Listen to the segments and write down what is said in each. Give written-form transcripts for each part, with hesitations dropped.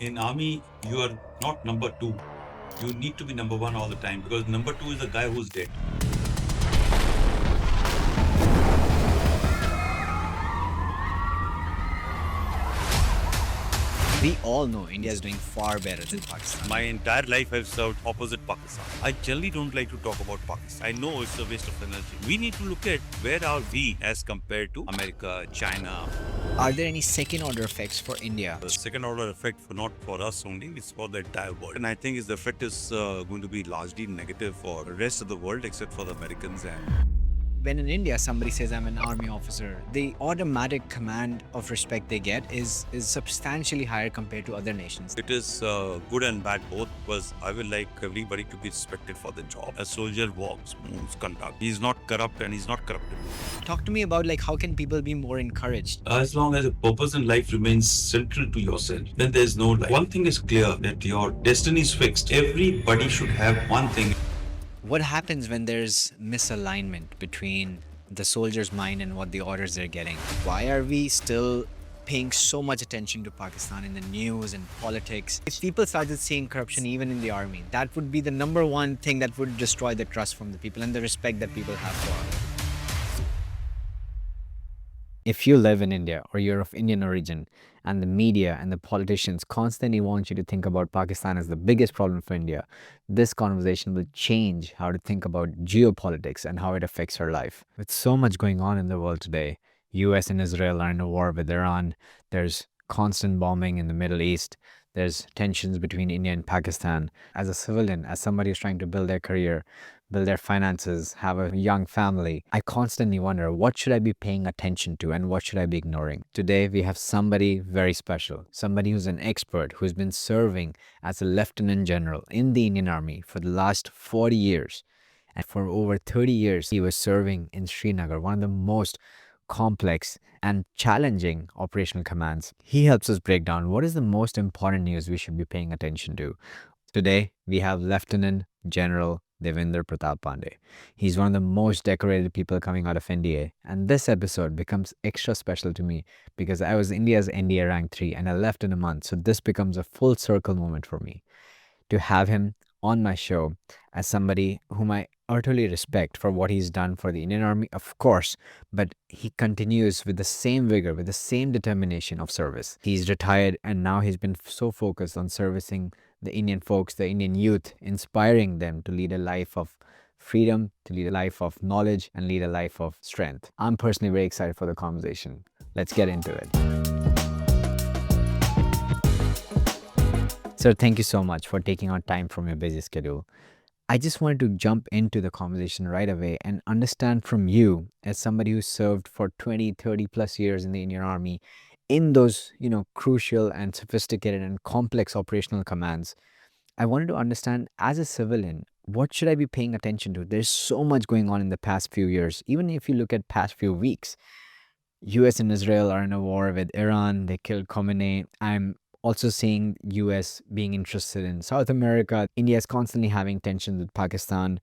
In army, you are not number two. You need to be number one all the time because number two is the guy who's dead. We all know India is doing far better than Pakistan. My entire life I've served opposite Pakistan. I generally don't like to talk about Pakistan. I know it's a waste of energy. We need to look at where are we as compared to America, China. Are there any second order effects for India? The second order effect not for us only, it's for the entire world. And I think the effect is going to be largely negative for the rest of the world except for the Americans and When in India somebody says I'm an army officer, the automatic command of respect they get is substantially higher compared to other nations. it is good and bad both because I will like everybody to be respected for the job. A soldier walks, moves, conduct. He's not corrupt and he's not corrupted. Talk to me about like how can people be more encouraged? As long as a purpose in life remains central to yourself, then there's no life. One thing is clear that your destiny is fixed. Everybody should have one thing. What happens when there's misalignment between the soldier's mind and what the orders they're getting? Why are we still paying so much attention to Pakistan in the news and politics? If people started seeing corruption even in the army, that would be the number one thing that would destroy the trust from the people and the respect that people have for us. If you live in India or you're of Indian origin and the media and the politicians constantly want you to think about Pakistan as the biggest problem for India, this conversation will change how to think about geopolitics and how it affects our life. With so much going on in the world today, US and Israel are in a war with Iran, there's constant bombing in the Middle East, there's tensions between India and Pakistan. As a civilian, as somebody who's trying to build their career, build their finances, have a young family, I constantly wonder what should I be paying attention to and what should I be ignoring? Today, we have somebody very special, somebody who's an expert who's been serving as a lieutenant general in the Indian Army for the last 40 years. And for over 30 years, he was serving in Srinagar, one of the most complex and challenging operational commands. He helps us break down what is the most important news we should be paying attention to. Today, we have Lieutenant General Devendra Pratap Pandey. He's one of the most decorated people coming out of NDA. And this episode becomes extra special to me because I was India's NDA Rank 3 and I left in a month. So this becomes a full circle moment for me to have him on my show as somebody whom I utterly respect for what he's done for the Indian Army, of course, but he continues with the same vigor, with the same determination of service. He's retired and now he's been so focused on servicing the Indian folks, the Indian youth, inspiring them to lead a life of freedom, to lead a life of knowledge, and lead a life of strength. I'm personally very excited for the conversation. Let's get into it. Sir, thank you so much for taking out time from your busy schedule. I just wanted to jump into the conversation right away and understand from you, as somebody who served for 20, 30 plus years in the Indian Army, in those, crucial and sophisticated and complex operational commands. I wanted to understand as a civilian, what should I be paying attention to? There's so much going on in the past few years. Even if you look at past few weeks, US and Israel are in a war with Iran. They killed Khomeini. I'm also seeing US being interested in South America. India is constantly having tensions with Pakistan.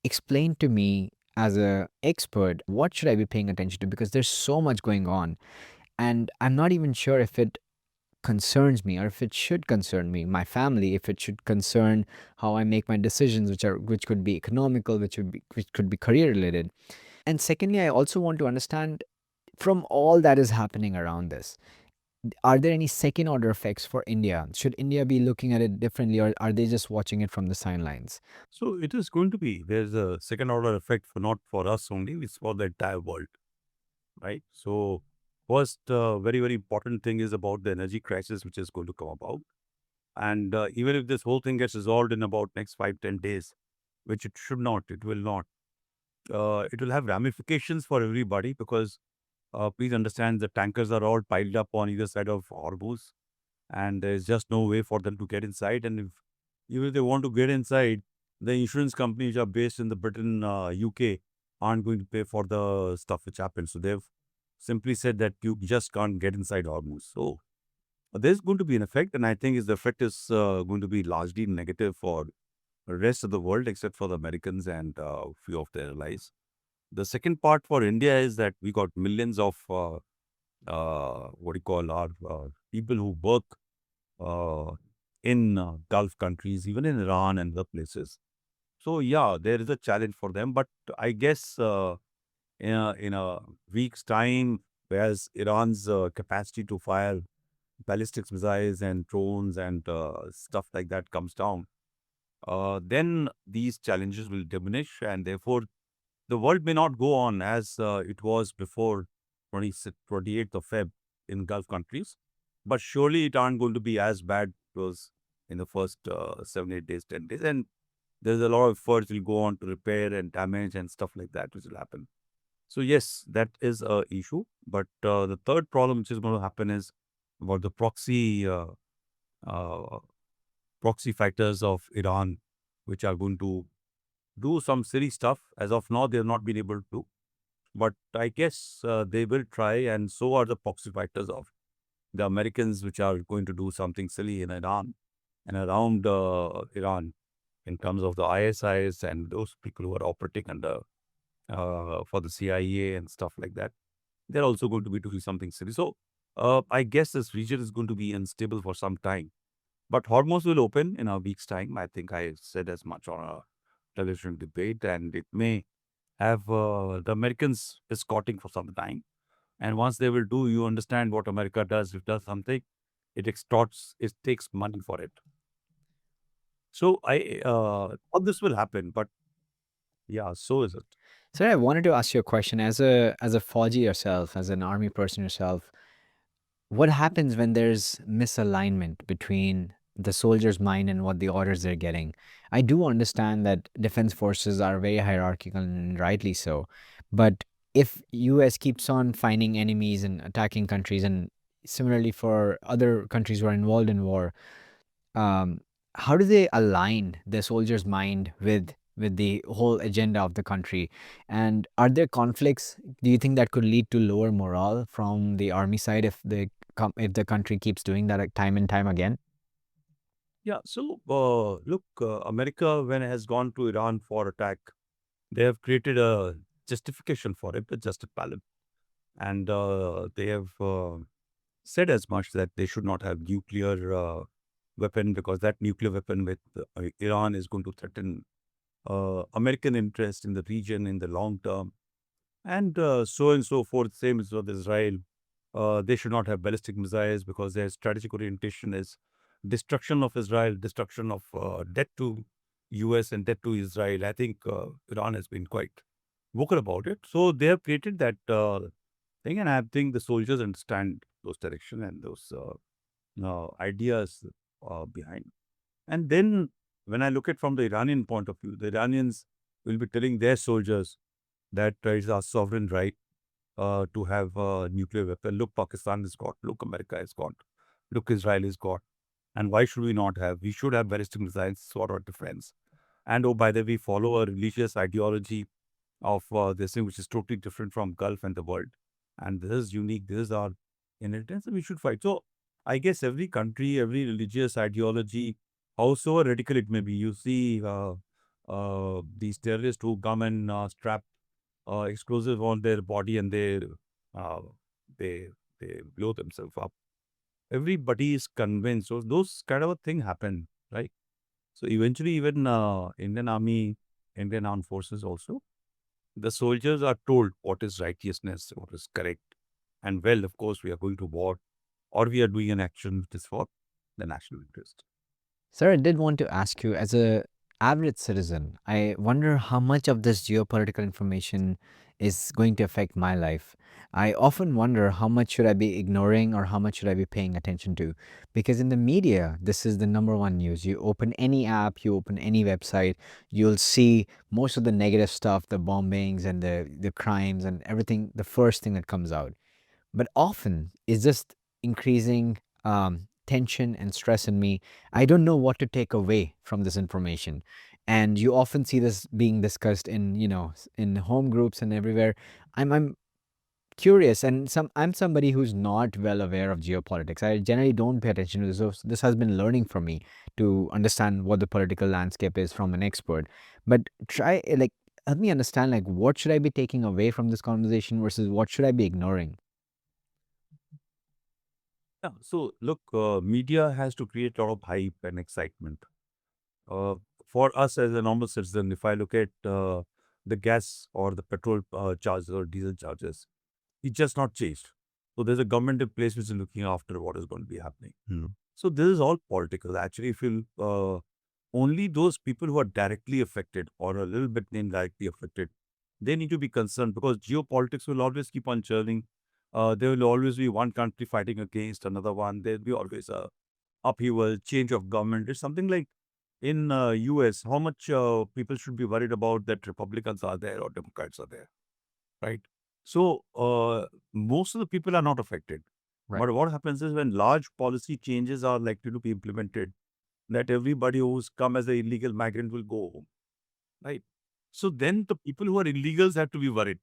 Explain to me as a expert, what should I be paying attention to? Because there's so much going on. And I'm not even sure if it concerns me or if it should concern me, my family, if it should concern how I make my decisions, which could be economical, which could be career related. And secondly, I also want to understand from all that is happening around this, are there any second order effects for India? Should India be looking at it differently or are they just watching it from the sidelines? So it is going to be, there's a second order effect not for us only, it's for the entire world, right? So first, very, very important thing is about the energy crisis, which is going to come about. And even if this whole thing gets resolved in about next 5, 10 days, which it should not, it will not, it will have ramifications for everybody because please understand the tankers are all piled up on either side of Hormuz and there's just no way for them to get inside. And if even if they want to get inside, the insurance companies which are based in the Britain, UK aren't going to pay for the stuff which happens. So they've simply said that you just can't get inside Hormuz. So there's going to be an effect, and I think the effect is going to be largely negative for the rest of the world except for the Americans and few of their allies. The second part for India is that we got millions of what do you call our people who work uh, in Gulf countries, even in Iran and other places. So yeah, there is a challenge for them. But I guess in a week's time, whereas Iran's capacity to fire ballistic missiles and drones and stuff like that comes down, then these challenges will diminish, and therefore the world may not go on as it was before 28th of Feb in Gulf countries, but surely it aren't going to be as bad it was in the first 7, 8 days, 10 days, and there's a lot of efforts will go on to repair and damage and stuff like that which will happen. So yes, that is a issue. But the third problem which is going to happen is about the uh, proxy fighters of Iran, which are going to do some silly stuff. As of now, they have not been able to. But I guess they will try, and so are the proxy fighters of the Americans, which are going to do something silly in Iran and around Iran in terms of the ISIs and those people who are operating under for the CIA and stuff like that. They're also going to be doing something silly. So I guess this region is going to be unstable for some time. But Hormuz will open in a week's time. I think I said as much on a television debate, and it may have the Americans escorting for some time. And once they will do, you understand what America does. If it does something, it extorts, it takes money for it. So all this will happen, but yeah, so is it. Sir, I wanted to ask you a question. As a Fauji yourself, as an army person yourself, what happens when there's misalignment between the soldier's mind and what the orders they're getting? I do understand that defense forces are very hierarchical and rightly so, but if US keeps on finding enemies and attacking countries, and similarly for other countries who are involved in war, um, how do they align the soldier's mind with the whole agenda of the country? And are there conflicts? Do you think that could lead to lower morale from the army side if if the country keeps doing that like, time and time again? Yeah. So look, America, when it has gone to Iran for attack, they have created a justification for it, the just balance. And they have said as much that they should not have nuclear weapon because that nuclear weapon with Iran is going to threaten American interest in the region in the long term, and so forth. Same as with Israel. They should not have ballistic missiles because their strategic orientation is destruction of Israel, destruction of debt to US and debt to Israel. I think Iran has been quite vocal about it. So they have created that thing, and I think the soldiers understand those direction and those ideas behind. And then when I look at from the Iranian point of view, the Iranians will be telling their soldiers that it's our sovereign right to have a nuclear weapon. Look, Pakistan has got. Look, America has got. Look, Israel has got. And why should we not have? We should have ballistic missiles sort of defense. And oh, by the way, we follow a religious ideology of this thing, which is totally different from Gulf and the world. And this is unique. This is our inheritance, and we should fight. So I guess every country, every religious ideology, however radical it may be, you see these terrorists who come and strap explosive on their body and uh, they they blow themselves up. Everybody is convinced. So those kind of a thing happen, right? So eventually, even Indian Army, Indian Armed Forces also, the soldiers are told what is righteousness, what is correct. And well, of course, we are going to war or we are doing an action which is for the national interest. Sir, I did want to ask you, as a average citizen, I wonder how much of this geopolitical information is going to affect my life. I often wonder how much should I be ignoring or how much should I be paying attention to? Because in the media, this is the number one news. You open any app, you open any website, you'll see most of the negative stuff, the bombings and the crimes and everything, the first thing that comes out. But often it's just increasing tension and stress in me. I don't know what to take away from this information. And you often see this being discussed in, in home groups and everywhere. I'm curious, and I'm somebody who's not well aware of geopolitics. I generally don't pay attention to this. So this has been learning for me to understand what the political landscape is from an expert. But help me understand, like, what should I be taking away from this conversation versus what should I be ignoring? Yeah. So look, media has to create a lot of hype and excitement. Uh, for us as a normal citizen, if I look at the gas or the petrol charges or diesel charges, it's just not changed. So there's a government in place which is looking after what is going to be happening. So this is all political. Actually, if you only those people who are directly affected or a little bit indirectly affected, they need to be concerned because geopolitics will always keep on churning. There will always be one country fighting against another one. There'll be always a upheaval, change of government. It's something like in US, how much people should be worried about that Republicans are there or Democrats are there, right? So most of the people are not affected. Right. But what happens is when large policy changes are likely to be implemented, that everybody who's come as an illegal migrant will go home, right? So then the people who are illegals have to be worried.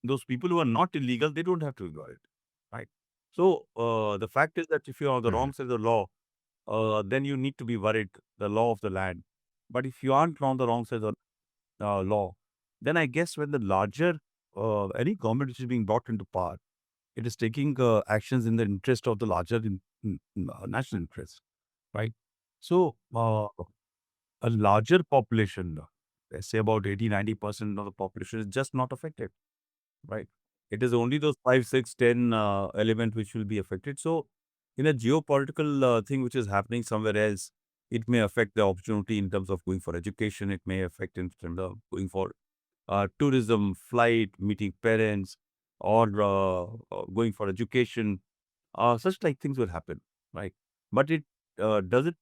Those people who are not illegal, they don't have to be worried, right? So the fact is that if you're on the Mhm. wrong side of the law, then you need to be worried, the law of the land. But if you aren't on the wrong side of the law, then I guess when the larger, any government which is being brought into power, it is taking actions in the interest of the larger national interest, right? So a larger population, let's say about 80-90% of the population is just not affected, right? It is only those 5, 6, 10 element which will be affected. So in a geopolitical thing which is happening somewhere else, it may affect the opportunity in terms of going for education. It may affect in terms of going for tourism, flight, meeting parents, or going for education. Such like things will happen, right? But it does it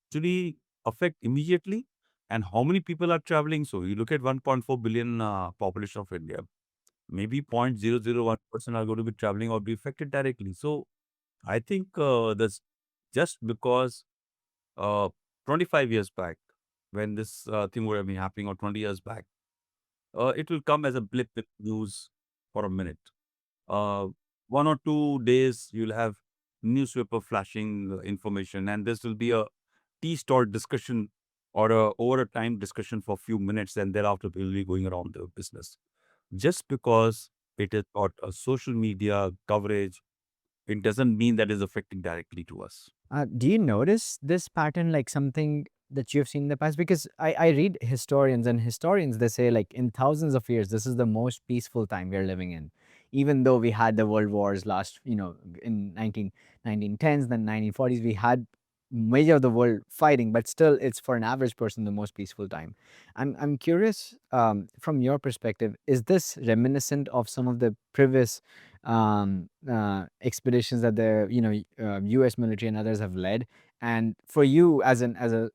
actually affect immediately? And how many people are traveling? So you look at 1.4 billion population of India, maybe 0.001% are going to be traveling or be affected directly. So I think that's just because uh, 25 years back, when this thing would have been happening, or 20 years back, it will come as a blip in news for a minute. Uh, 1 or 2 days, you'll have newspaper flashing information, and this will be a tea stall discussion or over a time discussion for a few minutes, and thereafter we'll be going around the business. Just because it has got a social media coverage, it doesn't mean that is affecting directly to us. Do you notice this pattern like something that you've seen in the past? Because I read historians, and historians, they say like in thousands of years, this is the most peaceful time we're living in. Even though we had the world wars last, in 1910s, then 1940s, we had major of the world fighting, but still it's for an average person the most peaceful time. I'm curious, from your perspective, is this reminiscent of some of the previous expeditions that the U.S. military and others have led? And for you, as a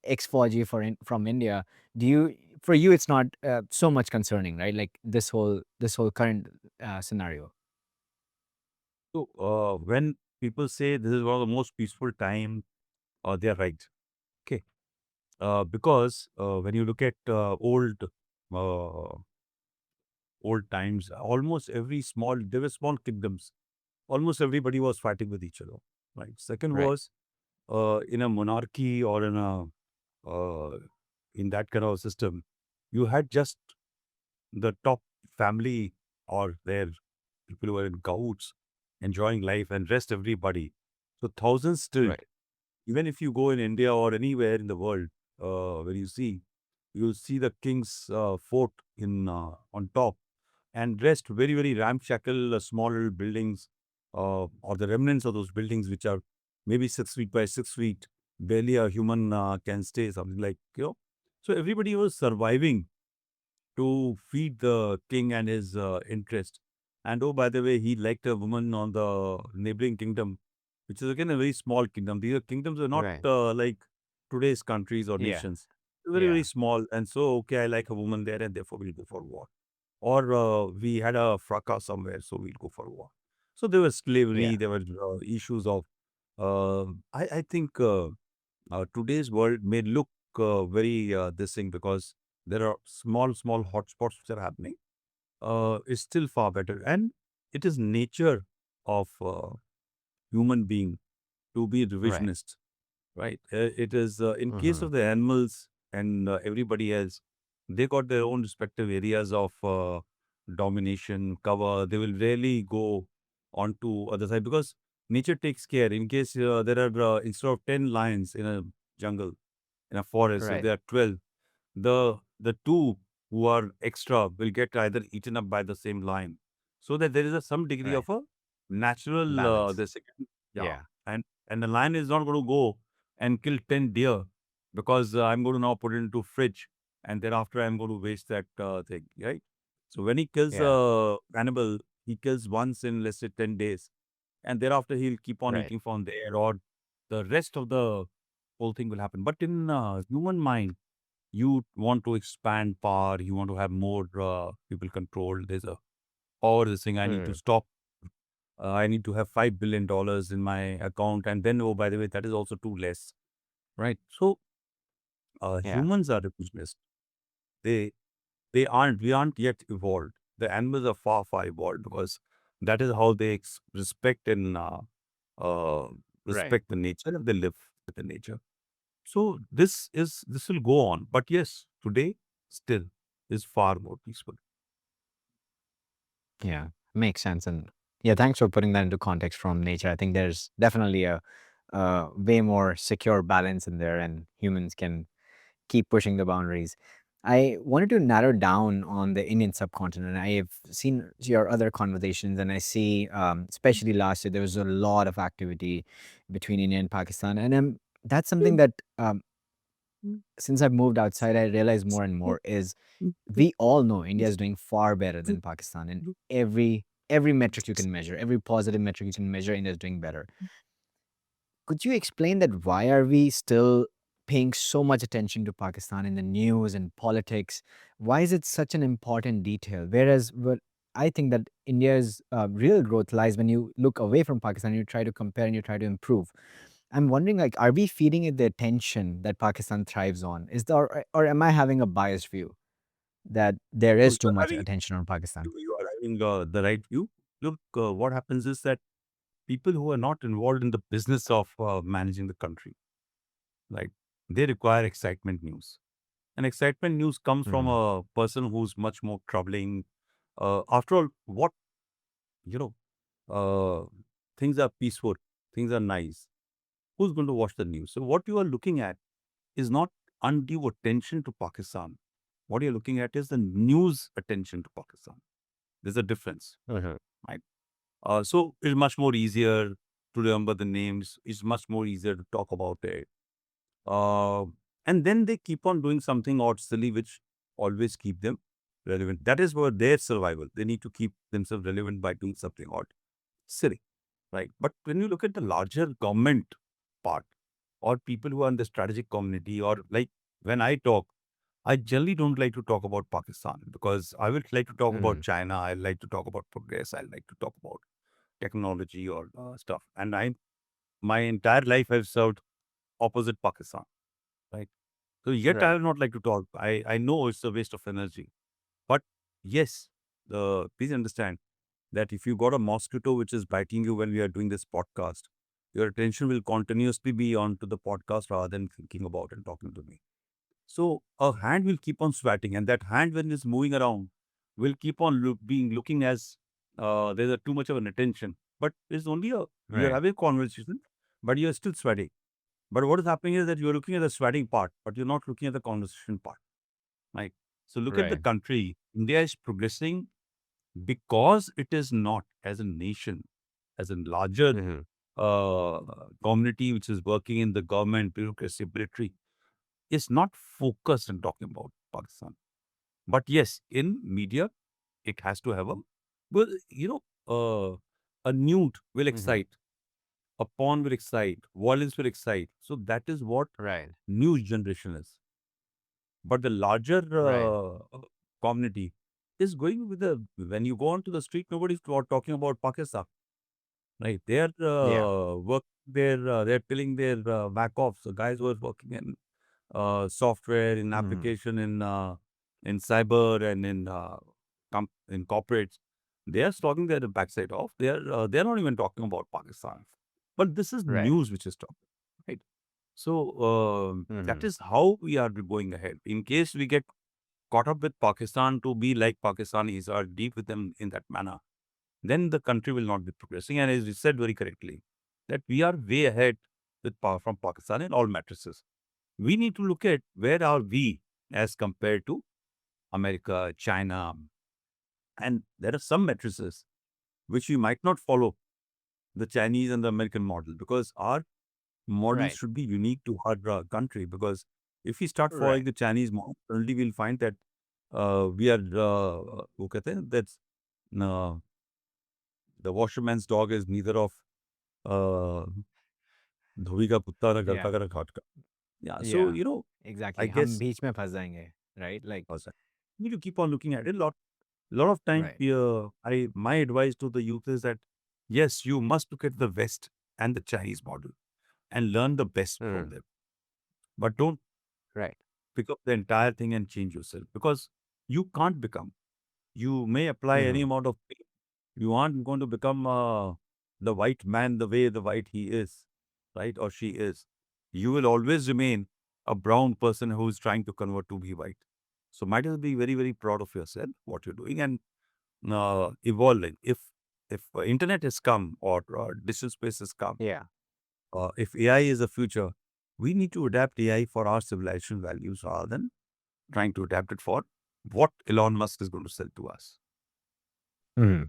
ex 4G from India, do you for you it's not so much concerning, right? Like this whole current scenario, So when people say this is one of the most peaceful time, they are right. Okay, because when you look at old times, almost every small there were small kingdoms. Almost everybody was fighting with each other. Right. Second right? was in a monarchy or in that kind of a system, you had just the top family or their people who were in gouts enjoying life and rest everybody. So thousands still, Right. even if you go in India or anywhere in the world, where you'll see the king's fort in on top and rest very, very ramshackle, small little buildings, or the remnants of those buildings, which are maybe 6 feet by 6 feet, barely a human can stay, something like. So everybody was surviving to feed the king and his interest. And oh, by the way, he liked a woman on the neighboring kingdom, which is again a very small kingdom. These kingdoms are not Right. like today's countries or Yeah. nations. They're very, very Yeah. small. And so, okay, I like a woman there, and therefore we'll go for war. Or we had a fracas somewhere, so we'll go for war. So there was Yeah. slavery, there were issues of, I think today's world may look very this thing because there are small, small hotspots which are happening. It's still far better. And it is nature of human being to be Right. revisionist, right? It is in case Hmm. of the animals and everybody else, they got their own respective areas of domination, cover. They will rarely go on to other side because nature takes care. In case there are instead of 10 lions in a jungle, in a forest, if Right. there are 12, the two who are extra will get either eaten up by the same lion, so that there is some degree Right. of a natural Balance. this yeah, Yeah. and the lion is not going to go and kill 10 deer because I'm going to now put it into fridge and thereafter I'm going to waste that thing, right? So when he kills Yeah. a animal, he kills once in, let's say, 10 days, and thereafter he'll keep on Right. eating from there, or the rest of the whole thing will happen. But in human mind, you want to expand power, you want to have more people control. There's a power, this thing, I need to Mhm. stop. I need to have $5 billion in my account. And then, oh, by the way, that is also too less, right? So Yeah. humans are revisionist. They, we aren't yet evolved. The animals are far, far evolved because that is how they respect and uh, Right. respect the nature and they live with the nature. So this will go on. But yes, today still is far more peaceful. Yeah. Makes sense. And yeah, thanks for putting that into context from nature. I think there's definitely a way more secure balance in there, and humans can keep pushing the boundaries. I wanted to narrow down on the Indian subcontinent. I have seen your other conversations, and I see, especially last year, there was a lot of activity between India and Pakistan, and that's something that since I've moved outside, I realize more and more is we all know India is doing far better than Pakistan in every metric you can measure, every positive metric you can measure. India is doing better. Could you explain that why are we still paying so much attention to Pakistan in the news and politics? Why is it such an important detail? Whereas what I think that India's real growth lies when you look away from Pakistan, you try to compare and you try to improve. I'm wondering, like, are we feeding it the attention that Pakistan thrives on? Is there, or am I having a biased view that there No, is you too are much having attention on Pakistan? you are having the right view. Look, what happens is that people who are not involved in the business of managing the country, like they require excitement news. And excitement news comes from Hmm. a person who's much more troubling. After all, what you know, uh, things are peaceful, things are nice. Who's going to watch the news? So what you are looking at is not undue attention to Pakistan. What you're looking at is the news attention to Pakistan. There's a difference, Hmm. right? So it's much more easier to remember the names. It's much more easier to talk about it. Uh, and then they keep on doing something odd, silly, which always keep them relevant. That is for their survival. They need to keep themselves relevant by doing something odd, silly, right? But when you look at the larger government part, or people who are in the strategic community, or like when I talk, I generally don't like to talk about Pakistan because I would like to talk about Hmm. China. I like to talk about progress. I like to talk about technology or stuff. And my entire life, I've served opposite Pakistan, right? So yet I Right. will not like to talk. I know it's a waste of energy. But yes, please understand that if you got a mosquito which is biting you when we are doing this podcast, your attention will continuously be on to the podcast rather than thinking about and talking to me. So a hand will keep on sweating, and that hand, when it's moving around, will keep on being looking as there's too much of an attention. But it's only you're Right. having a conversation, but you're still sweating. But what is happening is that you're looking at the sweating part, but you're not looking at the conversation part. Right. So look at the Right. country. India is progressing because it is not, as a nation, as a larger Hmm. uh, community which is working in the government, bureaucracy, military, is not focused on talking about Pakistan. But yes, in media, it has to have a, well, a nude will Hmm. excite, a pawn will excite, violence will excite. So that is what Right. news generation is. But the larger Right. community is going with the, when you go onto the street, nobody's talking about Pakistan, right? They are Yeah. they're filling their back off. So guys who are working in software, in Hmm. application, in cyber, and in corporates, they are talking their backside off. They're not even talking about Pakistan, but this is Right. news which is talking, right? So that Hmm. is how we are going ahead. In case we get caught up with Pakistan to be like Pakistanis or deep with them in that manner, then the country will not be progressing. And as you said very correctly, that we are way ahead from Pakistan in all matrices. We need to look at where are we as compared to America, China, and there are some matrices which we might not follow the Chinese and the American model because our model Right. should be unique to our country. Because if we start following Right. the Chinese model, suddenly we'll find that we are वो कहते हैं, that's uh, the washerman's dog is neither of uh, धोबी का कुत्ता ना घर Yeah. का ना घाट का. Yeah, so Yeah. I Exactly. हम guess बीच में फंस जाएंगे. Right? Like, we need to keep on looking at it. Lot of time. right. My advice to the youth is that yes, you must look at the West and the Chinese model and learn the best from Mm. them. But don't Right. pick up the entire thing and change yourself because you can't become. You may apply any Mm-hmm. amount of pain. You aren't going to become the white man the way the white he is, right? Or she is. You will always remain a brown person who is trying to convert to be white. So might as well be very, very proud of yourself, what you're doing, and evolving. If internet has come or digital space has come, Yeah. if AI is the future, we need to adapt AI for our civilization values rather than trying to adapt it for what Elon Musk is going to sell to us. Mm-hmm.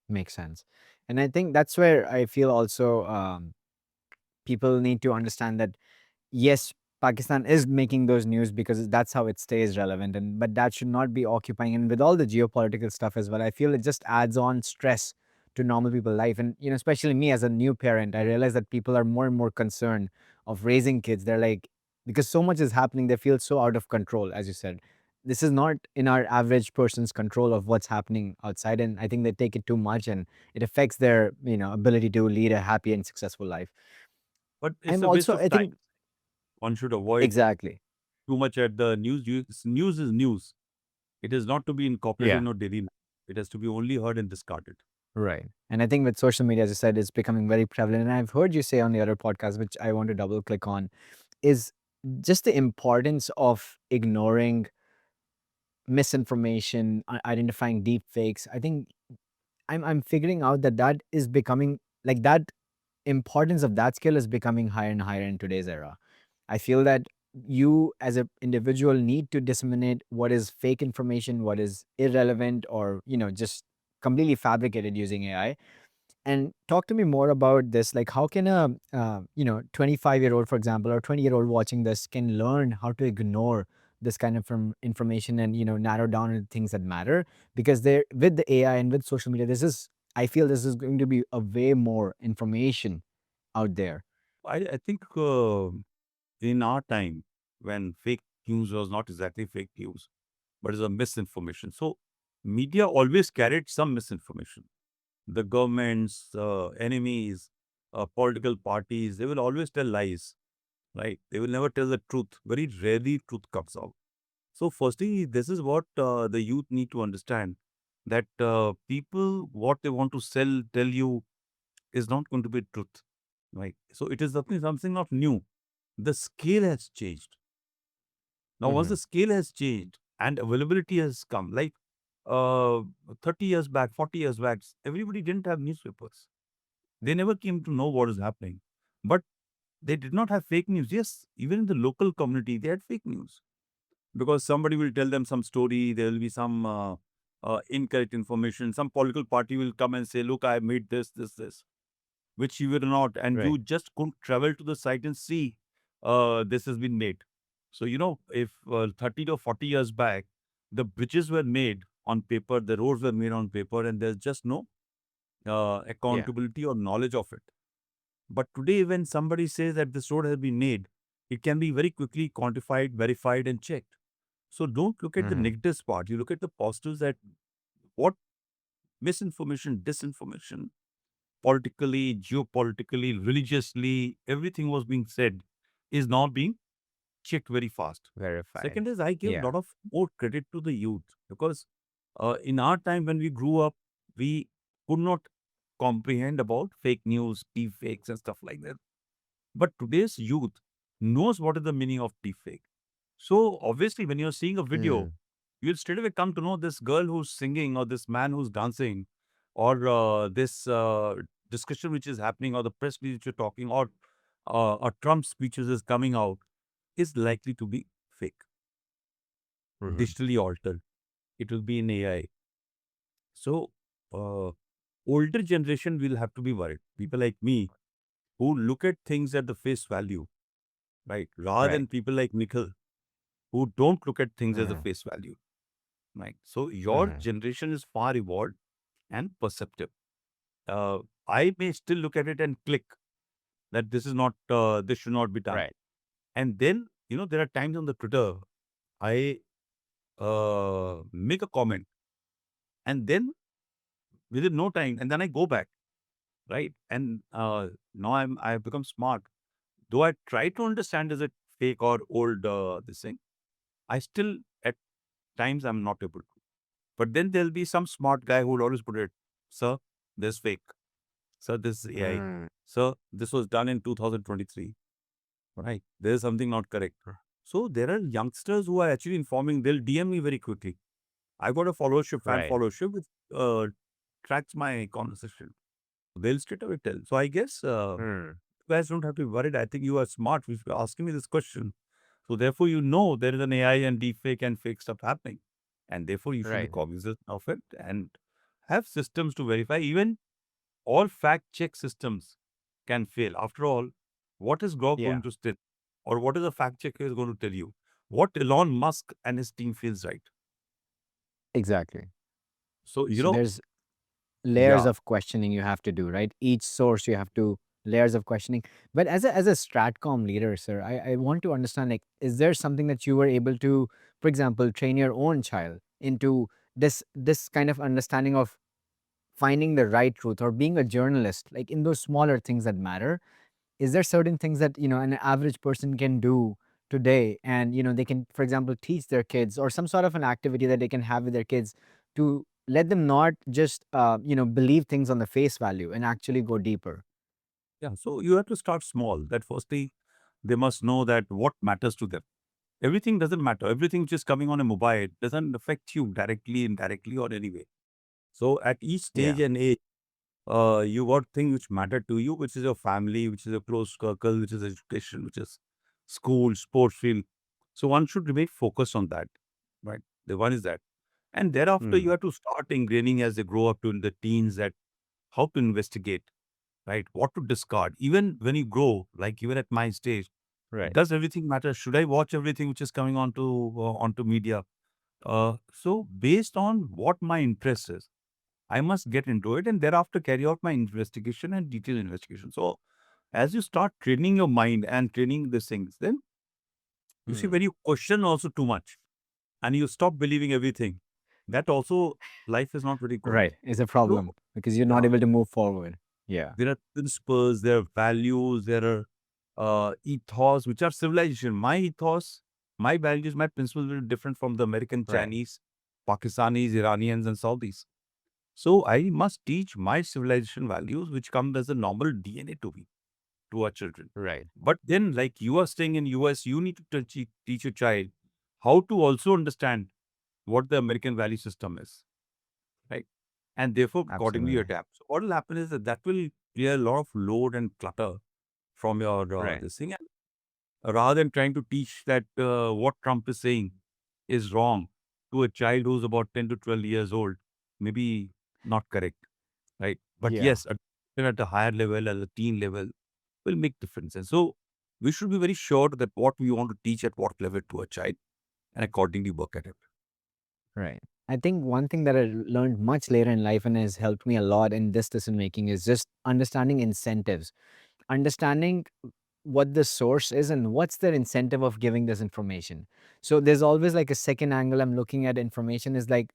Makes sense. And I think that's where I feel also people need to understand that yes, Pakistan is making those news because that's how it stays relevant, and but that should not be occupying. And with all the geopolitical stuff as well, I feel it just adds on stress to normal people life. And especially me as a new parent, I realize that people are more and more concerned of raising kids. They're like, because so much is happening, they feel so out of control. As you said, this is not in our average person's control of what's happening outside, and I think they take it too much, and it affects their ability to lead a happy and successful life. But it's I'm a waste also, of I time. think, One should avoid exactly. too much at the news. News is news. It is not to be incorporated Yeah. in your daily life. It has to be only heard and discarded. Right. And I think with social media, as I said, it's becoming very prevalent. And I've heard you say on the other podcast, which I want to double click on, is just the importance of ignoring misinformation, identifying deep fakes. I think I'm figuring out that that is becoming like that importance of that skill is becoming higher and higher in today's era. I feel that you as an individual need to disseminate what is fake information, what is irrelevant, or just completely fabricated using AI. And talk to me more about this. Like, how can a 25-year-old, for example, or 20-year-old watching this can learn how to ignore this kind of information and narrow down the things that matter? Because there, with the AI and with social media, I feel this is going to be a way more information out there. I think in our time when fake news was not exactly fake news, but it's a misinformation. So media always carried some misinformation. The governments, enemies, political parties, they will always tell lies, right? They will never tell the truth. Very rarely truth comes out. So firstly, this is what the youth need to understand that people, what they want to tell you is not going to be truth, right? So it is something not new. The scale has changed. Now, once Hmm. the scale has changed and availability has come, like uh, 30 years back, 40 years back, everybody didn't have newspapers. They never came to know what is happening. But they did not have fake news. Yes, even in the local community, they had fake news because somebody will tell them some story. There will be some incorrect information. Some political party will come and say, look, I made this, which you were not. And Right. you just couldn't travel to the site and see this has been made. So, if 30 to 40 years back, the bridges were made on paper, the roads were made on paper, and there's just no Yeah. accountability or knowledge of it. But today, when somebody says that this road has been made, it can be very quickly quantified, verified, and checked. So don't look at the Hmm. negatives part. You look at the positives that what misinformation, disinformation, politically, geopolitically, religiously, everything was being said is now being checked very fast. Verified. Second is I give a Yeah. lot of more credit to the youth because in our time when we grew up, we could not comprehend about fake news, deep fakes, and stuff like that. But today's youth knows what is the meaning of deepfake. So obviously, when you're seeing a video, Mm. you'll straight away come to know this girl who's singing or this man who's dancing or this discussion which is happening or the press release which you're talking or a Trump speeches is coming out is likely to be fake, Hmm. digitally altered. It will be in AI. So, uh, older generation will have to be worried. People like me who look at things at the face value, right? Rather Right. than people like Nikhil who don't look at things as a Hmm. face value, right? So, your Hmm. generation is far evolved and perceptive. Uh, I may still look at it and click that this is not, this should not be done. Right. And then, there are times on the Twitter, I make a comment and then within no time, and then I go back, right? And now I've become smart. Though I try to understand is it fake or old, this thing, I still at times I'm not able to. But then there'll be some smart guy who will always put it, sir, this fake. Sir, this is AI. Hmm. Sir, this was done in 2023. Right. There is something not correct. So there are youngsters who are actually informing, they'll DM me very quickly. I got a followership, fan Right. followership, which tracks my conversation. They'll straight away tell. So I guess Hmm. you guys don't have to be worried. I think you are smart if you're asking me this question. So therefore, there is an AI and deepfake and fake stuff happening. And therefore, you should be Right. cognizant of it and have systems to verify. Even all fact check systems can fail. After all, what is GOC Yeah. going to steal? Or what is a fact checker is going to tell you? What Elon Musk and his team feels right. Exactly. So, So there's layers yeah, of questioning you have to do, right? Each source you have to layers of questioning. But as a stratcom leader, sir, I want to understand, like, is there something that you were able to, for example, train your own child into this kind of understanding of finding the right truth or being a journalist, like in those smaller things that matter? Is there certain things that an average person can do today, and they can, for example, teach their kids, or some sort of an activity that they can have with their kids to let them not just believe things on the face value and actually go deeper? yeah. So you have to start small. That firstly, they must know that what matters to them. Everything doesn't matter. Everything which is coming on a mobile doesn't affect you directly, indirectly, or anyway. So at each stage Yeah. and age, you got things which matter to you, which is your family, which is your close circle, which is education, which is school, sports field. So one should remain focused on that, right? The one is that. And thereafter, Mm. you have to start ingraining as they grow up to in the teens that how to investigate, right? What to discard. Even when you grow, like even at my stage, Right. does everything matter? Should I watch everything which is coming onto media? So based on what my interest is, I must get into it and thereafter carry out my investigation and detailed investigation. So as you start training your mind and training these things, then you see Mm. when you question also too much and you stop believing everything, that also life is not very good. Right, is a So problem because you're not yeah, able to move forward. Yeah. there are principles, there are values, there are ethos, which are civilization. My ethos, my values, my principles will be different from the American, Right. Chinese, Pakistanis, Iranians, and Saudis. So I must teach my civilization values, which come as a normal DNA to me, to our children. Right. But then, like you are staying in US, you need to teach your child how to also understand what the American value system is, right? And therefore, accordingly Absolutely. adapt. So what will happen is that will clear a lot of load and clutter from your Right. this thing. And rather than trying to teach that what Trump is saying is wrong to a child who's about 10 to 12 years old, maybe not correct, right? But Yeah. yes, at a higher level, at a teen level, will make difference. And so we should be very sure that what we want to teach at what level to a child and accordingly work at it. Right. I think one thing that I learned much later in life and has helped me a lot in this decision making is just understanding incentives, understanding what the source is and what's their incentive of giving this information. So there's always like a second angle I'm looking at information is like,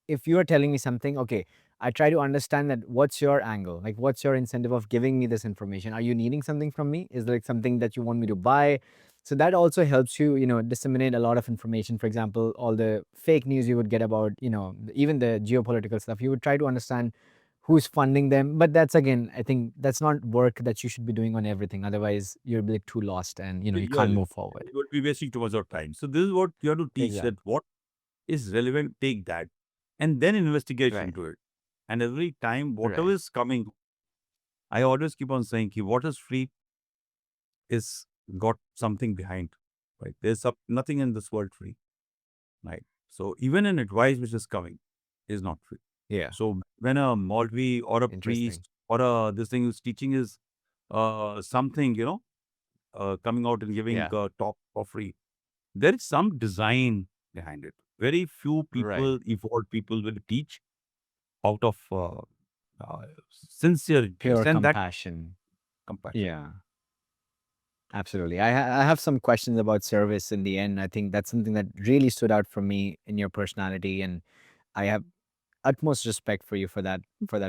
if you are telling me something, okay, I try to understand that what's your angle? Like, what's your incentive of giving me this information? Are you needing something from me? Is there like something that you want me to buy? So that also helps you, disseminate a lot of information. For example, all the fake news you would get about, even the geopolitical stuff, you would try to understand who's funding them. But that's again, I think that's not work that you should be doing on everything. Otherwise, you'll be like too lost and, you Yeah, can't you move forward. would be wasting too much of time. So this is what you have to teach that Exactly. what is relevant, take that, and then investigation Right. to it. And every time, whatever Right. is coming, I always keep on saying, ki, what is free is got something behind, right? Nothing in this world free, right? So even an advice which is coming is not free. Yeah. So when a Maulvi or a Interesting. priest or a this thing who's teaching is something, coming out and giving Yeah. a talk for free, there is some design behind it. Very few Right. people, evolved people, will teach out of sincere interest, Pure and that compassion. compassion. Yeah. Absolutely. I have some questions about service in the end. I think that's something that really stood out for me in your personality, and I have utmost respect for you for that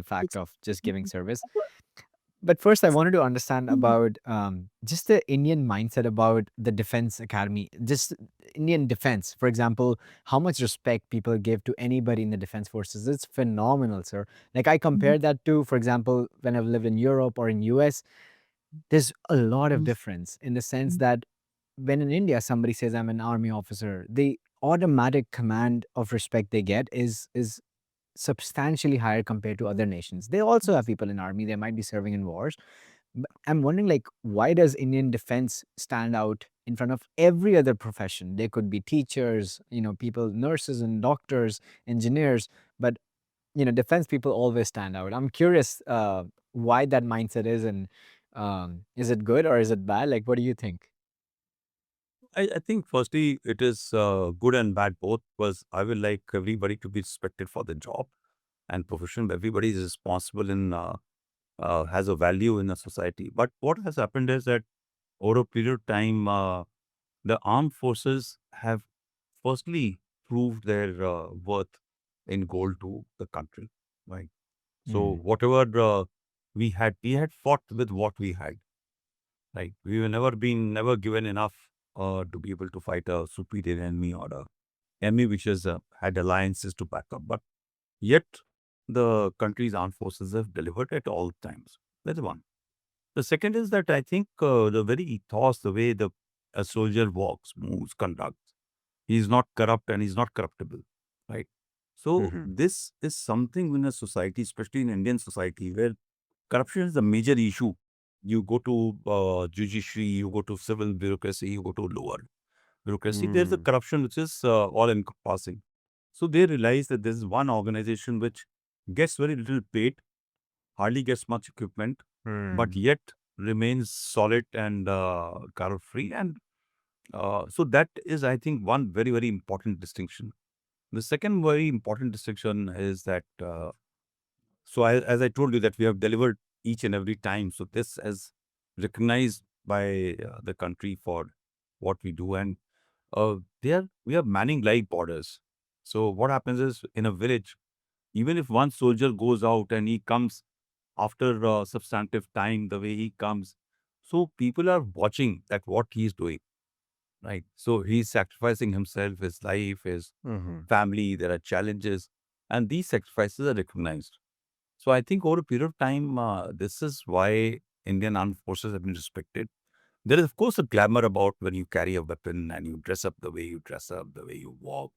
fact of just giving service. But first, I wanted to understand about just the Indian mindset about the defense academy, just Indian defense. For example, how much respect people give to anybody in the defense forces. It's phenomenal, sir. Like I compare that to, for example, when I've lived in Europe or in US, there's a lot of difference in the sense that when in India somebody says I'm an army officer, the automatic command of respect they get is substantially higher compared to other nations. They also have people in army, they might be serving in wars. But I'm wondering like why does Indian defense stand out in front of every other profession? They could be teachers, people, nurses and doctors, engineers, but defense people always stand out. I'm curious why that mindset is, and is it good or is it bad? Like, what do you think? I think firstly it is good and bad both, because I will like everybody to be respected for the job and profession. Everybody is responsible and has a value in a society. But what has happened is that over a period of time, the armed forces have firstly proved their worth in gold to the country, right? So Mm, whatever we had fought with what we had, right? We were never given enough to be able to fight a superior enemy or a enemy which has had alliances to back up. But yet, the country's armed forces have delivered at all times. That's one. The second is that I think the very ethos, the way a soldier walks, moves, conducts, he's not corrupt and he's not corruptible, right? So mhm, this is something in a society, especially in Indian society, where corruption is a major issue. You go to judiciary, you go to civil bureaucracy, you go to lower bureaucracy. There's a mm, corruption which is all encompassing. So they realize that this is one organization which gets very little paid, hardly gets much equipment, but mm, yet remains solid and corrupt free. And so that is, I think, one very, very important distinction. The second very important distinction is that, as I told you, that we have delivered each and every time. So this is recognized by the country for what we do. And we are manning live borders. So what happens is in a village, even if one soldier goes out and he comes after substantive time, the way he comes, so people are watching that what he's doing, right? So he's sacrificing himself, his life, his mhm. family. There are challenges, and these sacrifices are recognized. So I think over a period of time, this is why Indian armed forces have been respected. There is, of course, a glamour about when you carry a weapon and you dress up the way you dress up, the way you walk,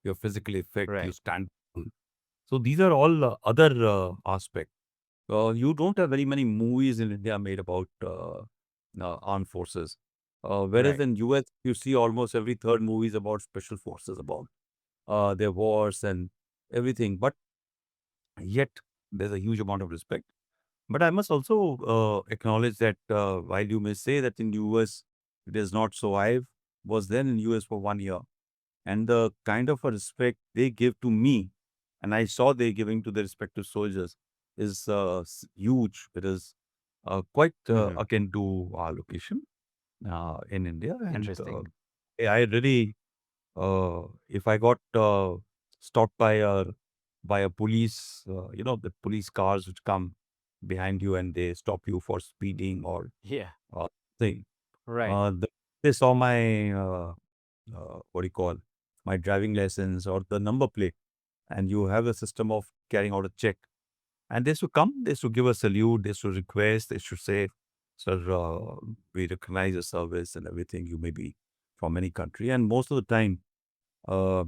your physical effect, you Right. stand. So these are all other aspects. You don't have very many movies in India made about armed forces. Whereas Right. in US, you see almost every third movie is about special forces, about their wars and everything. But yet, there's a huge amount of respect. But I must also acknowledge that while you may say that in US it is not so, I was then in US for 1 year, and the kind of a respect they give to me, and I saw they giving to the respective soldiers, is huge. It is quite Mhm. akin to our location in India, and Interesting. I really, if I got stopped by a police, the police cars which come behind you and they stop you for speeding or Yeah. thing. Right. Uh, the, they saw my what do you call, my driving license or the number plate, and you have a system of carrying out a check. And they should come, they should give a salute, they should request, they should say, "Sir, we recognize your service and everything. You may be from any country." And most of the time,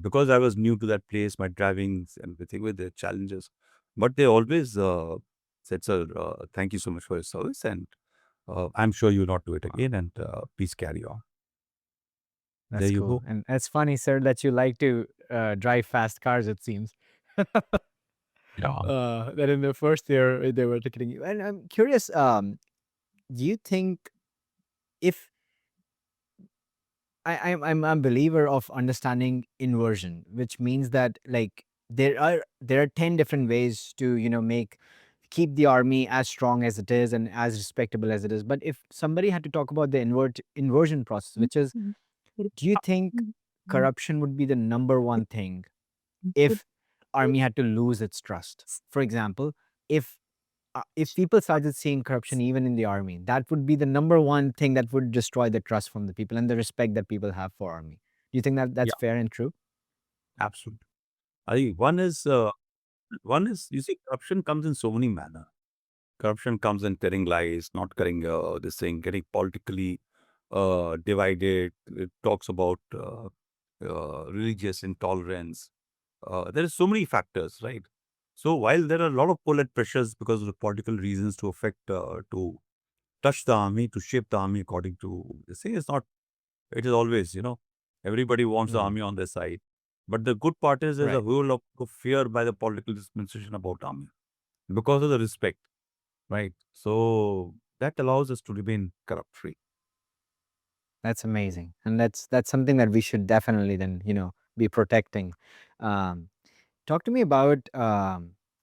because I was new to that place, my drivings and everything with the challenges, but they always said, "Sir, thank you so much for your service, and I'm sure you'll not do it Wow, again, and please carry on." There that's you cool. go. And it's funny, sir, that you like to drive fast cars, it seems. Yeah. That in the first year they were ticketing you. And I'm curious, do you think if I'm a believer of understanding inversion, which means that like there are 10 different ways to make keep the army as strong as it is and as respectable as it is. But if somebody had to talk about the inversion process, which is, do you think corruption would be the number one thing if army had to lose its trust? For example, if if people started seeing corruption even in the army, that would be the number one thing that would destroy the trust from the people and the respect that people have for army. Do you think that that's Yeah, fair and true? absolutely. I think one is you see, corruption comes in so many manner. Corruption comes in telling lies, not getting this thing, getting politically divided. It talks about religious intolerance. There are so many factors, right? So while there are a lot of pull at pressures because of the political reasons to affect, to touch the army, to shape the army according to the thing, it's not. It is always, everybody wants the Hmm. army on their side. But the good part is there's a Right. whole lot of fear by the political dispensation about army because of the respect, right? So that allows us to remain corrupt free. That's amazing, and that's something that we should definitely then be protecting. Um, Talk to me about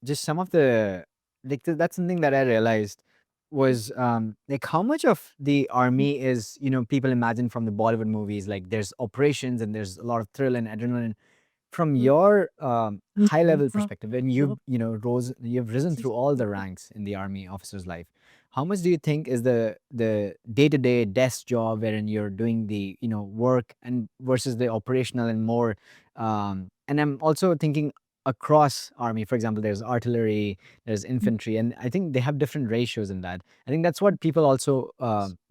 just some of the like that's something that I realized was like how much of the army is people imagine from the Bollywood movies, like there's operations and there's a lot of thrill and adrenaline. From your high level perspective, when you've risen through all the ranks in the army officer's life, how much do you think is the day-to-day desk job wherein you're doing the work and versus the operational and more and I'm also thinking across army, for example, there's artillery, there's infantry, and I think they have different ratios in that. I think that's what people also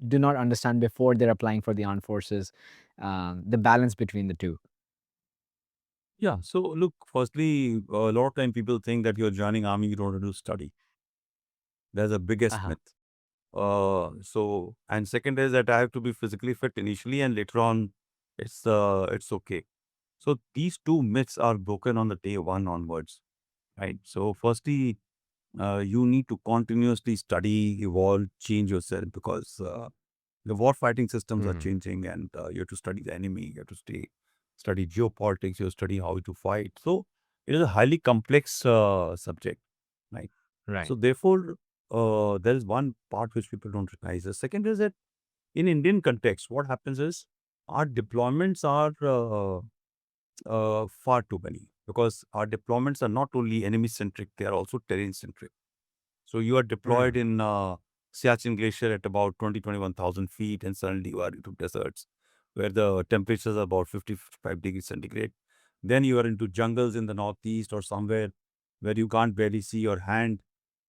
do not understand before they're applying for the armed forces, the balance between the two. Yeah. So look, firstly, a lot of time people think that you're joining army, you don't have to study. That's the biggest Uh-huh. myth. And second is that I have to be physically fit initially, and later on, it's okay. So these two myths are broken on the day one onwards, right? So firstly, you need to continuously study, evolve, change yourself because the war fighting systems are Hmm. changing, and you have to study the enemy, you have to study geopolitics, you have to study how to fight. So it is a highly complex subject, right? Right. So therefore, there is one part which people don't recognize. The second is that in Indian context, what happens is our deployments are far too many because our deployments are not only enemy centric, they are also terrain centric. So you are deployed Mm. in Siachen Glacier at about 21,000 feet, and suddenly you are into deserts where the temperatures are about 55 degrees centigrade. Then you are into jungles in the northeast or somewhere where you can't barely see your hand.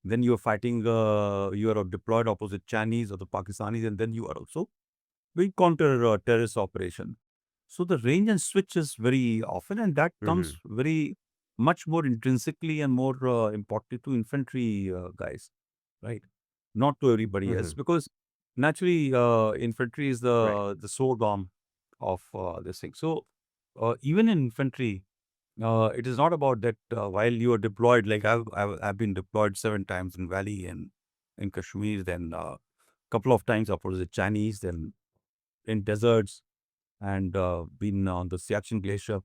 Then you are fighting, you are deployed opposite Chinese or the Pakistanis, and then you are also doing counter terrorist operation. So the range and switch is very often, and that comes Mhm. very much more intrinsically and more importantly to infantry guys, right? Not to everybody else, Mhm. because naturally infantry is Right. the sword arm of this thing. So even in infantry, it is not about that while you are deployed. Like I've been deployed 7 times in Valley and in Kashmir, then couple of times opposite Chinese, then in deserts and been on the Siachen Glacier.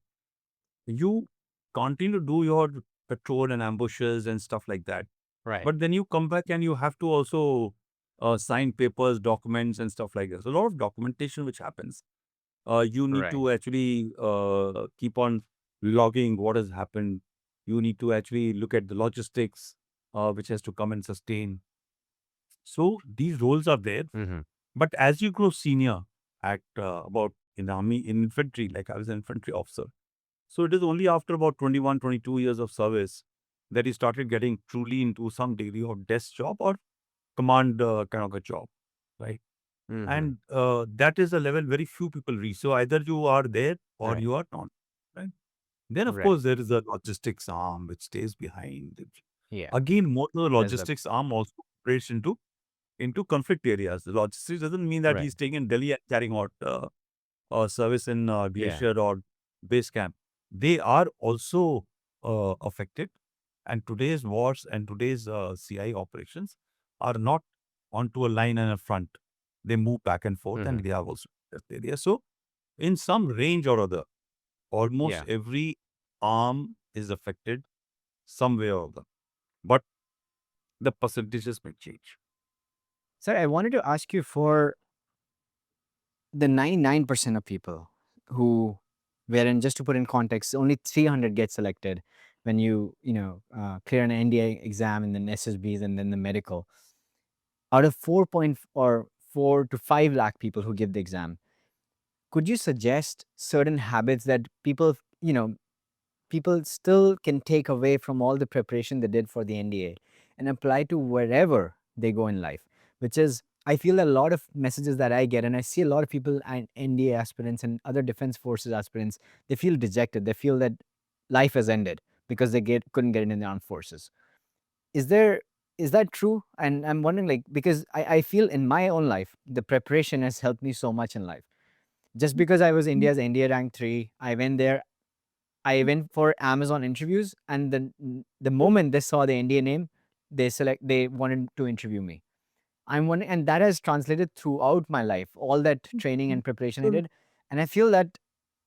You continue to do your patrol and ambushes and stuff like that. Right. But then you come back and you have to also sign papers, documents, and stuff like that. So a lot of documentation which happens. You need Right. to actually keep on logging what has happened. You need to actually look at the logistics, which has to come and sustain. So these roles are there. Mhm. But as you grow senior at about in the army, in infantry, like I was an infantry officer. So it is only after about 21, 22 years of service that he started getting truly into some degree of desk job or command kind of a job, right? Mhm. And that is a level very few people reach. So either you are there or Right. you are not, right? Then of Right. course there is a logistics arm which stays behind. Yeah, Again, most of the there's the logistics arm also operates into conflict areas. The logistics doesn't mean that right. he's staying in Delhi and carrying out service in Yeah. Glacier or base camp. They are also affected. And today's wars and today's CI operations are not onto a line and a front. They move back and forth, Hmm. and they are also test area. So, in some range or other, almost Yeah. every arm is affected some way or other. But the percentages may change. Sir, I wanted to ask you for the 99% of people who, wherein, just to put in context, only 300 get selected when clear an NDA exam and then SSBs and then the medical. Out of 4 to 5 lakh people who give the exam, could you suggest certain habits that people still can take away from all the preparation they did for the NDA and apply to wherever they go in life? Which is, I feel a lot of messages that I get, and I see a lot of people and NDA aspirants and other defense forces aspirants, they feel dejected. They feel that life has ended because they couldn't get in the armed forces. Is there is that true? And I'm wondering, like, because I feel in my own life, the preparation has helped me so much in life. Just because I was India's NDA rank 3, I went for Amazon interviews, and the moment they saw the NDA name, they wanted to interview me. I'm wondering, and that has translated throughout my life, all that training and preparation I did, and I feel that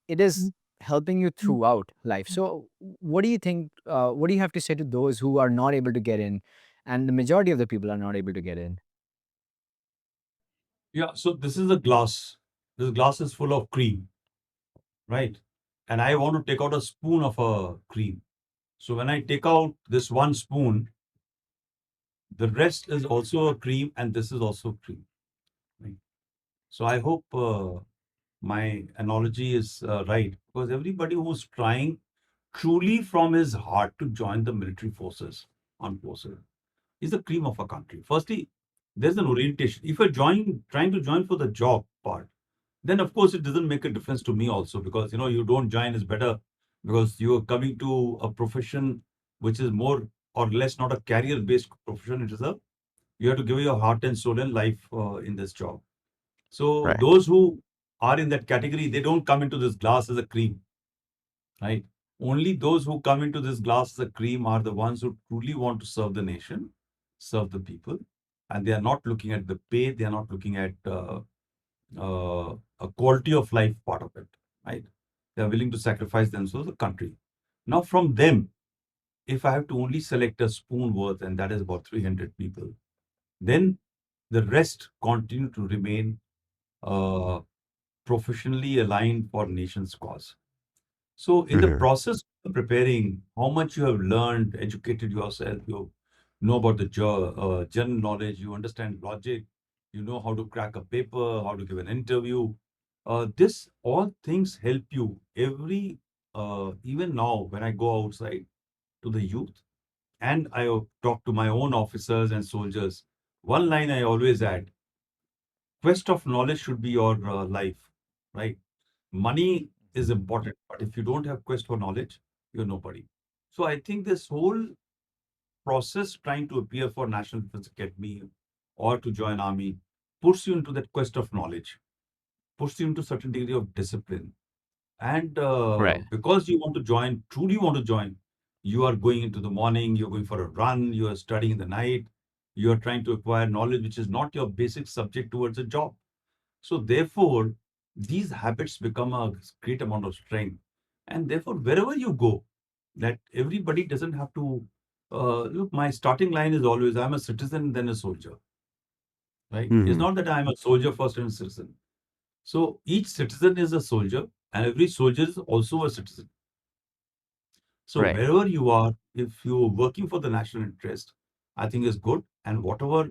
it is helping you throughout life. So, what do you think? What do you have to say to those who are not able to get in, and the majority of the people are not able to get in? Yeah, so this is a glass. This glass is full of cream, right? And I want to take out a spoon of a cream. So when I take out this one spoon, the rest is also a cream, and this is also cream. Right? So I hope my analogy is right, because everybody who's trying truly from his heart to join the military forces, armed forces, is the cream of a country. Firstly, there's an orientation. If you're trying to join for the job part, then of course it doesn't make a difference to me also, because you don't join is better, because you are coming to a profession which is more or less not a career based profession. It is a you have to give your heart and soul and life in this job. So Right. those who are in that category, they don't come into this glass as a cream, right? Only those who come into this glass as a cream are the ones who truly want to serve the nation, serve the people, and they are not looking at the pay. They are not looking at a quality of life part of it, right? They are willing to sacrifice themselves for the country. Now, from them, if I have to only select a spoon worth, and that is about 300 people, then the rest continue to remain uh, professionally aligned for nation's cause. So, in the Hmm. process of preparing, how much you have learned, educated yourself, you know about the general knowledge, you understand logic, you know how to crack a paper, how to give an interview. This all things help you even now when I go outside to the youth and I talk to my own officers and soldiers. One line I always add: quest of knowledge should be your life, right? Money is important, but if you don't have quest for knowledge, you're nobody. So I think this whole process trying to appear for National Defense Academy or to join army puts you into that quest of knowledge, puts you into certain degree of discipline. And Right. because you want to join, truly want to join, you are going into the morning, you're going for a run, you are studying in the night, you are trying to acquire knowledge which is not your basic subject towards a job. So therefore, these habits become a great amount of strength. And therefore, wherever you go, that everybody doesn't have to look. My starting line is always, I'm a citizen, then a soldier, right? It's Hmm. not that I'm a soldier first and a citizen. So each citizen is a soldier, and every soldier is also a citizen. So Right. wherever you are, if you're working for the national interest, I think is good. And whatever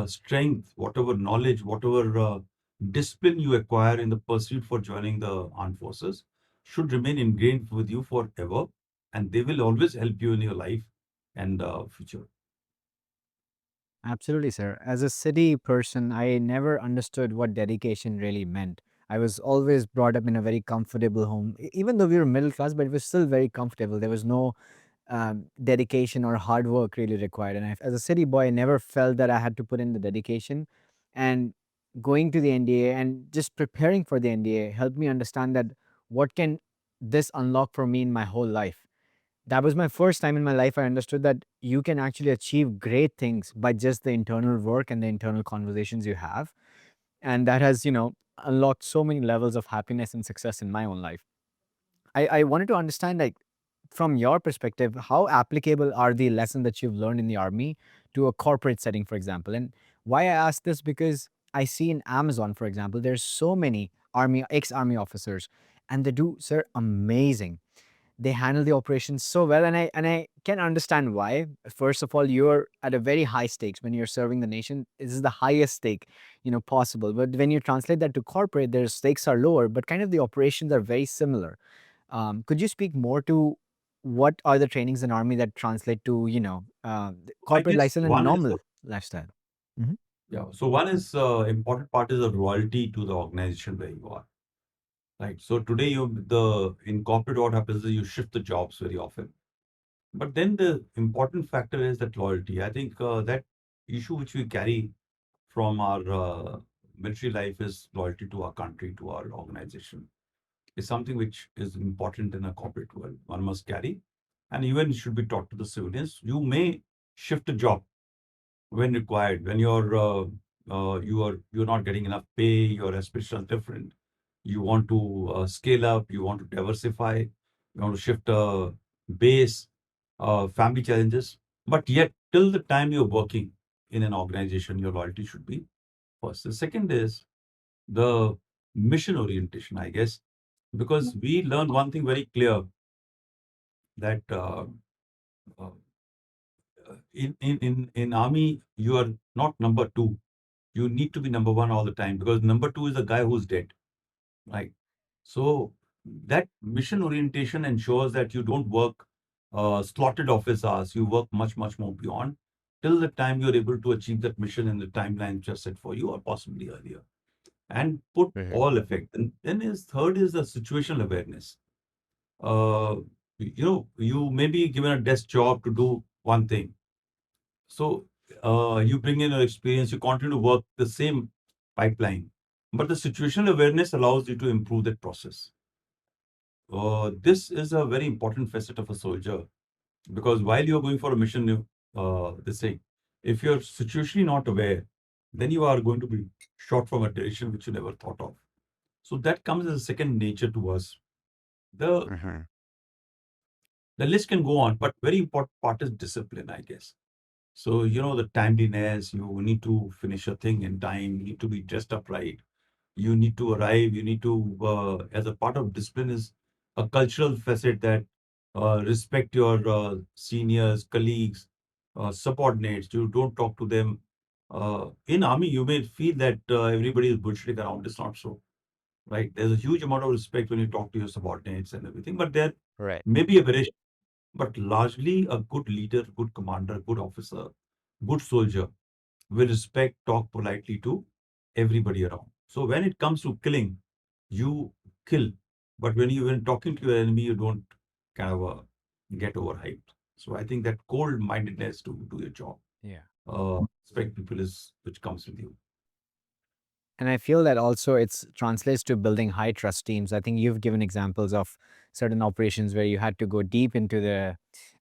strength, whatever knowledge, whatever discipline you acquire in the pursuit for joining the armed forces should remain ingrained with you forever, and they will always help you in your life and future. Absolutely, sir. As a city person, I never understood what dedication really meant. I was always brought up in a very comfortable home, even though we were middle class, but it was still very comfortable. There was no dedication or hard work really required. And as a city boy, I never felt that I had to put in the dedication. And going to the NDA and just preparing for the NDA helped me understand that what can this unlock for me in my whole life. That was my first time in my life I understood that you can actually achieve great things by just the internal work and the internal conversations you have. And that has, unlocked so many levels of happiness and success in my own life. I wanted to understand, like, from your perspective, how applicable are the lessons that you've learned in the army to a corporate setting, for example? And why I ask this, because I see in Amazon, for example, there's so many ex-army officers, and they do, sir, amazing. They handle the operations so well, and I can understand why. First of all, you're at a very high stakes when you're serving the nation. This is the highest stake, possible. But when you translate that to corporate, their stakes are lower, but kind of the operations are very similar. Could you speak more to what are the trainings in army that translate to, the I corporate guess license and one is normal lifestyle? Hmm. yeah. So one is important part is the loyalty to the organization where you are. Right. So today in corporate what happens is you shift the jobs very often. But then the important factor is that loyalty. I think that issue which we carry from our military life is loyalty to our country, to our organization. Is something which is important in a corporate world. One must carry, and even should be taught to the civilians. You may shift a job when required, when you're not getting enough pay, your aspirations are different. You want to scale up, you want to diversify, you want to shift a base, family challenges. But yet, till the time you're working in an organization, your loyalty should be first. The second is the mission orientation, I guess, because we learn one thing very clear that uh, in army you are not number two. You need to be number one all the time because number two is the guy who's dead, right? So that mission orientation ensures that you don't work slotted office hours. You work much more beyond till the time you're able to achieve that mission in the timeline just set for you or possibly earlier and put Hmm. all effect. And then is third is the situational awareness. uh, you may be given a desk job to do one thing. So you bring in your experience, you continue to work the same pipeline, but the situational awareness allows you to improve that process. This is a very important facet of a soldier because while you're going for a mission, this thing, if you're situationally not aware, then you are going to be shot from a direction which you never thought of. So that comes as a second nature to us. The Hmm. the list can go on, but very important part is discipline, I guess. So, the timeliness, you need to finish a thing in time, you need to be dressed up right, you need to arrive, you need to, as a part of discipline, is a cultural facet that respect your seniors, colleagues, subordinates. You don't talk to them. In army, you may feel that everybody is bullshitting around. It's not so, right? There's a huge amount of respect when you talk to your subordinates and everything, but there Right. may be a variation, but largely a good leader, good commander, good officer, good soldier will respect, talk politely to everybody around. So when it comes to killing, you kill. But when talking to your enemy, you don't kind of get overhyped. So I think that cold-mindedness to do your job, Yeah. respect people is which comes with you. And I feel that also it's translates to building high trust teams. I think you've given examples of certain operations where you had to go deep into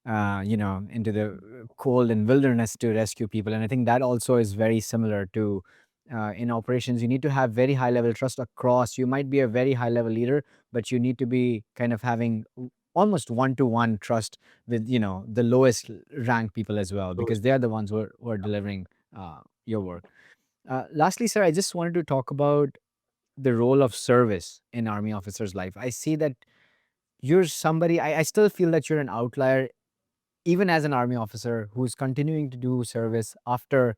into the cold and wilderness to rescue people. And I think that also is very similar to in operations. You need to have very high level trust across. You might be a very high level leader, but you need to be kind of having almost one to one trust with the lowest rank people as well, So because they are the ones who are delivering your work. Lastly, sir, I just wanted to talk about the role of service in army officers' life. I see that you're somebody. I still feel that you're an outlier, even as an army officer who's continuing to do service after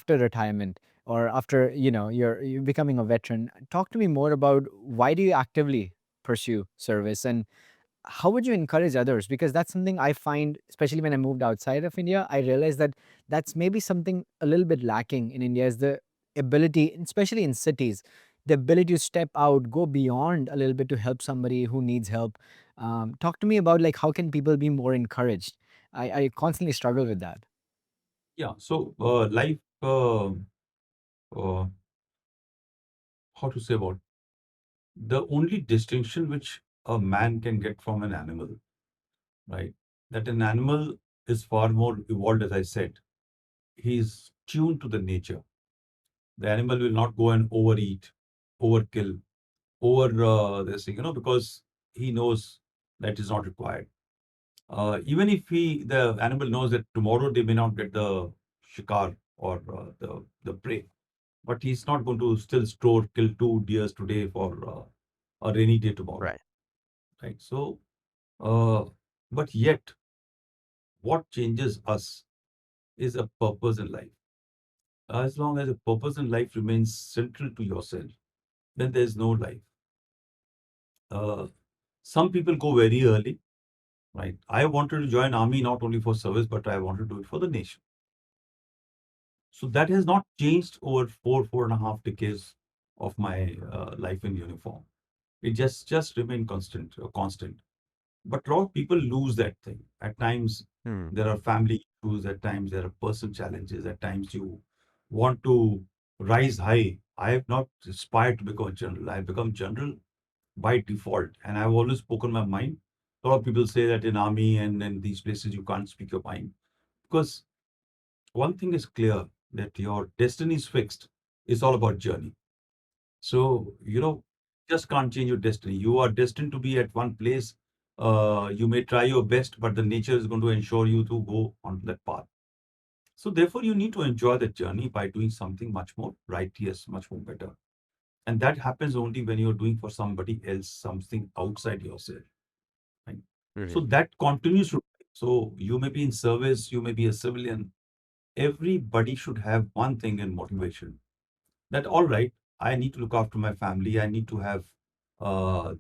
retirement or after you're becoming a veteran. Talk to me more about why do you actively pursue service, and how would you encourage others? Because that's something I find, especially when I moved outside of India, I realized that that's maybe something a little bit lacking in India is the ability, especially in cities, the ability to step out, go beyond a little bit to help somebody who needs help. Talk to me about like how can people be more encouraged. I constantly struggle with that. Yeah. So, life, uh, how to say about the only distinction which a man can get from an animal, right? That an animal is far more evolved, as I said. He's tuned to the nature. The animal will not go and overeat, overkill, over this thing, because he knows that is not required. Even if the animal knows that tomorrow they may not get the shikar or the prey, but he's not going to still store kill two deers today for a rainy day tomorrow, Right. right? So, uh, but yet, what changes us is a purpose in life. As long as a purpose in life remains central to yourself, then there's no life. Uh, some people go very early, right? I wanted to join army not only for service, but I wanted to do it for the nation. So that has not changed over 4.5 decades of my life in uniform. It just remained constant. But a lot of people lose that thing. At times, Hmm. there are family issues. At times, there are personal challenges. At times, you want to rise high. I have not aspired to become a general. I have become general by default, and I've always spoken my mind. A lot of people say that in army and in these places you can't speak your mind because one thing is clear that your destiny is fixed. It's all about journey. So, just can't change your destiny. You are destined to be at one place. You may try your best, but the nature is going to ensure you to go on that path. So, therefore, you need to enjoy the journey by doing something much more righteous, much more better. And that happens only when you're doing for somebody else something outside yourself. Right? So, Right. that continues to. So, you may be in service, you may be a civilian. Everybody should have one thing in motivation that all right, I need to look after my family. I need to have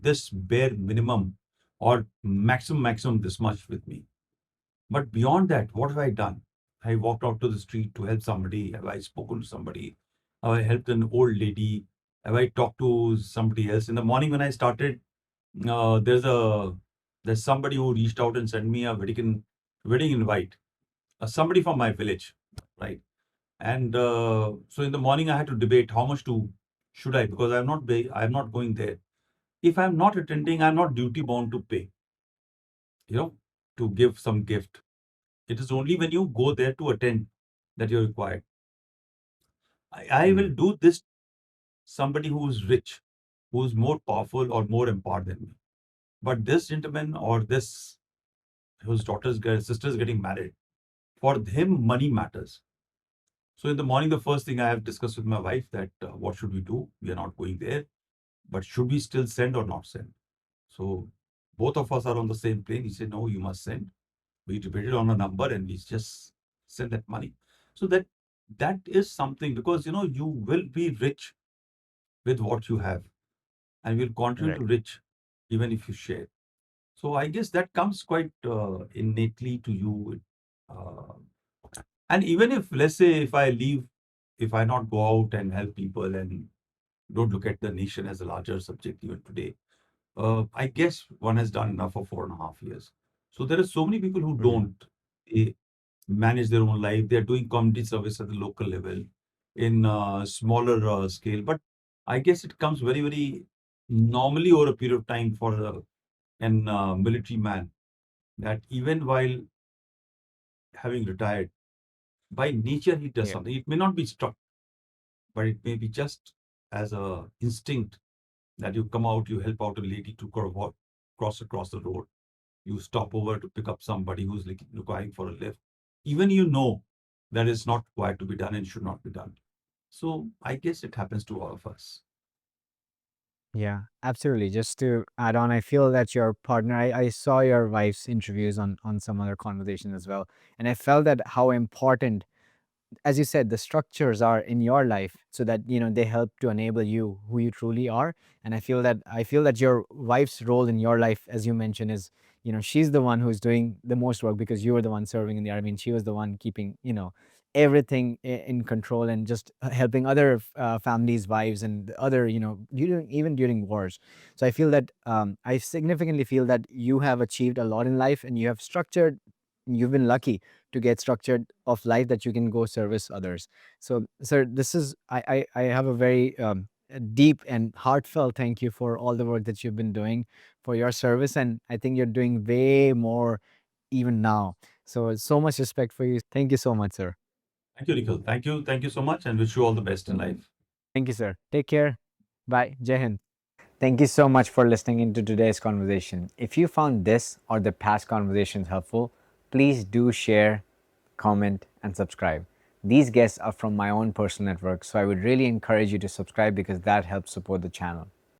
this bare minimum or maximum this much with me. But beyond that, what have I done? I walked out to the street to help somebody. Have I spoken to somebody? Have I helped an old lady? Have I talked to somebody else? In the morning when I started, uh, there's a there's somebody who reached out and sent me a wedding invite. Somebody from my village, right? And so in the morning, I had to debate how much to should I because I'm not going there. If I'm not attending, I'm not duty bound to pay, you know, to give some gift. It is only when you go there to attend that you're required. I will Hmm. do this somebody who's rich, who's more powerful or more empowered than me. But this gentleman or this whose sister's getting married, for him money matters. So in the morning, the first thing I have discussed with my wife that what should we do? We are not going there. But should we still send or not send? So both of us are on the same plane. He said, no, you must send. We debated on a number and we just send that money. So that is something because you will be rich with what you have and will continue to Right. rich even if you share. So I guess that comes quite innately to you. Uh, and even if let's say if I leave, if I not go out and help people and don't look at the nation as a larger subject even today, I guess one has done enough for 4.5 years. So there are so many people who Hmm. don't they manage their own life. They're doing community service at the local level in smaller scale. But I guess it comes very, very normally over a period of time for an military man that even while having retired, by nature he does Yeah. something. It may not be struck, but it may be just as a instinct that you come out, you help out a lady to cross across the road. You stop over to pick up somebody who's requiring for a lift. Even that is not required to be done and should not be done. So I guess it happens to all of us. Yeah, absolutely. Just to add on, I feel that your partner, I saw your wife's interviews on some other conversation as well. And I felt that how important, as you said, the structures are in your life so that they help to enable you who you truly are. And I feel that your wife's role in your life, as you mentioned, is she's the one who's doing the most work because you were the one serving in the army and she was the one keeping everything in control and just helping other families, wives, and other, even during wars. So I feel that I significantly feel that you have achieved a lot in life, and you have structured. You've been lucky to get structured of life that you can go service others. So, sir, this is I have a very deep and heartfelt thank you for all the work that you've been doing for your service, and I think you're doing way more even now. So much respect for you. Thank you so much, sir. Thank you, Nikhil. Thank you. Thank you so much and wish you all the best in life. Thank you, sir. Take care. Bye. Jai Hind. Thank you so much for listening into today's conversation. If you found this or the past conversations helpful, please do share, comment, and subscribe. These guests are from my own personal network, so I would really encourage you to subscribe because that helps support the channel.